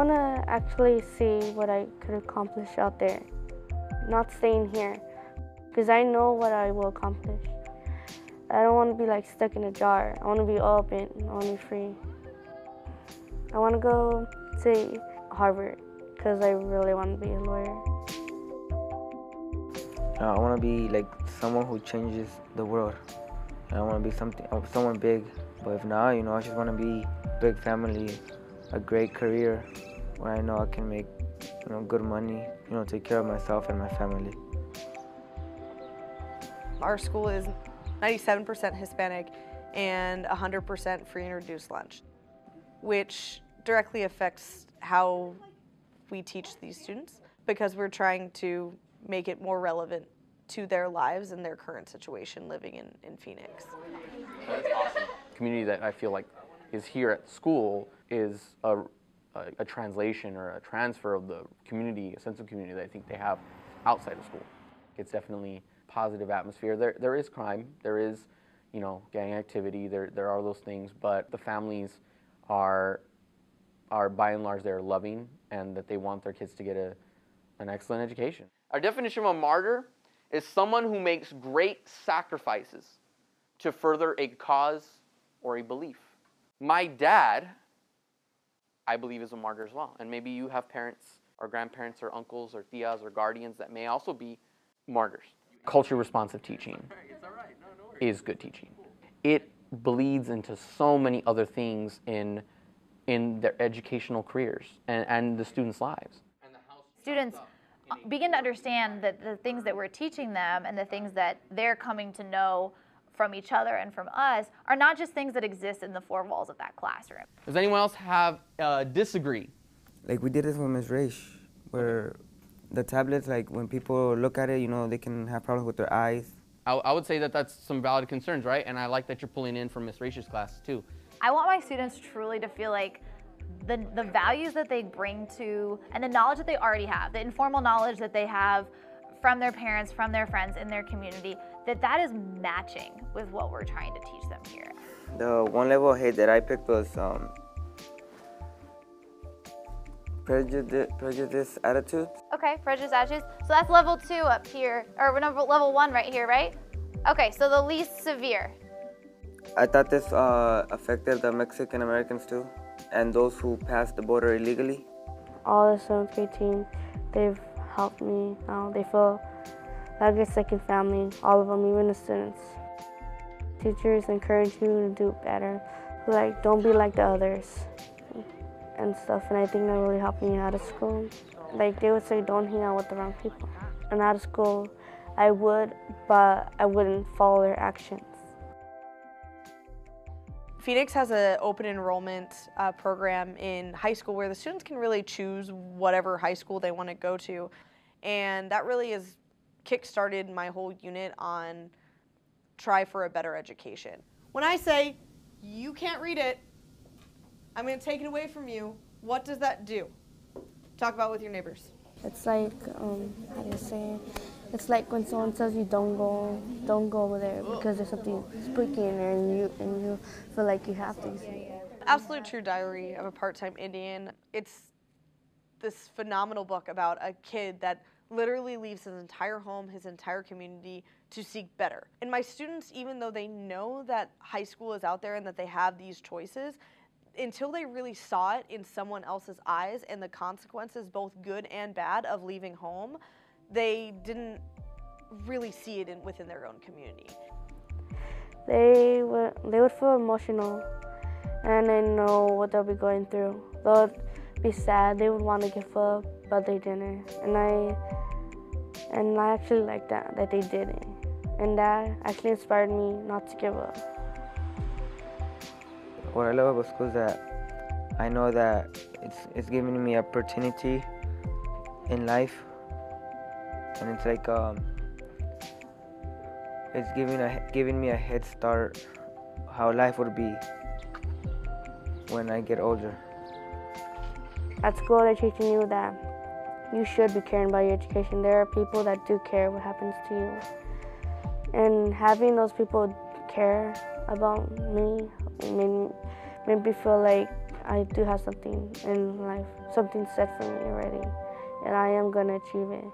want to actually see what I could accomplish out there, not staying here, because I know what I will accomplish. I don't want to be like stuck in a jar. I want to be open, I want to be free. I want to go to Harvard because I really want to be a lawyer. I want to be like someone who changes the world. I want to be someone big. But if not, I just want to be a big family, a great career, where I know I can make, good money, take care of myself and my family. Our school is 97% Hispanic and 100% free and reduced lunch, which directly affects how we teach these students because we're trying to make it more relevant to their lives and their current situation living in Phoenix. That's awesome. The community that I feel like is here at school is a translation or a transfer of the community, a sense of community that I think they have outside of school. It's definitely a positive atmosphere. There is crime, there is, gang activity, there are those things, but the families are by and large, they're loving and that they want their kids to get an excellent education. Our definition of a martyr is someone who makes great sacrifices to further a cause or a belief. My dad, I believe, is a martyr as well. And maybe you have parents or grandparents or uncles or tias or guardians that may also be martyrs. Culture responsive teaching is good teaching. It bleeds into so many other things in their educational careers and the students' lives. Students begin to understand that the things that we're teaching them and the things that they're coming to know from each other and from us are not just things that exist in the four walls of that classroom. Does anyone else have disagree? Like we did this with Ms. Raish, where the tablets, like when people look at it, they can have problems with their eyes. I would say that that's some valid concerns, right? And I like that you're pulling in from Ms. Raish's class too. I want my students truly to feel like the values that they bring to, and the knowledge that they already have, the informal knowledge that they have from their parents, from their friends, in their community, that is matching with what we're trying to teach them here. The one level of hate that I picked was prejudice attitudes. Okay, prejudice attitudes. So that's level 2 up here, or level 1 right here, right? Okay, so the least severe. I thought this affected the Mexican Americans too, and those who passed the border illegally. All the 7th grade team, they've helped me out. They feel like a second family, all of them, even the students. Teachers encourage you to do better. Like, don't be like the others and stuff, and I think that really helped me out of school. Like, they would say, don't hang out with the wrong people. And out of school, I would, but I wouldn't follow their actions. Phoenix has an open enrollment program in high school where the students can really choose whatever high school they want to go to. And that really has kick-started my whole unit on try for a better education. When I say, you can't read it, I'm going to take it away from you, what does that do? Talk about it with your neighbors. It's like, how do you say it? It's like when someone says you don't go over there because there's something spooky in there and you feel like you have to. Absolute True Diary of a Part-Time Indian. It's this phenomenal book about a kid that literally leaves his entire home, his entire community to seek better. And my students, even though they know that high school is out there and that they have these choices, until they really saw it in someone else's eyes and the consequences, both good and bad, of leaving home, they didn't really see it within their own community. They would feel emotional, and they know what they'll be going through. They'll be sad. They would want to give up, but they didn't. And I actually like that they didn't, and that actually inspired me not to give up. What I love about school is that I know that it's giving me opportunity in life. And it's like it's giving me a head start how life would be when I get older. At school, they're teaching you that you should be caring about your education. There are people that do care what happens to you, and having those people care about me made me feel like I do have something in life, something set for me already, and I am going to achieve it.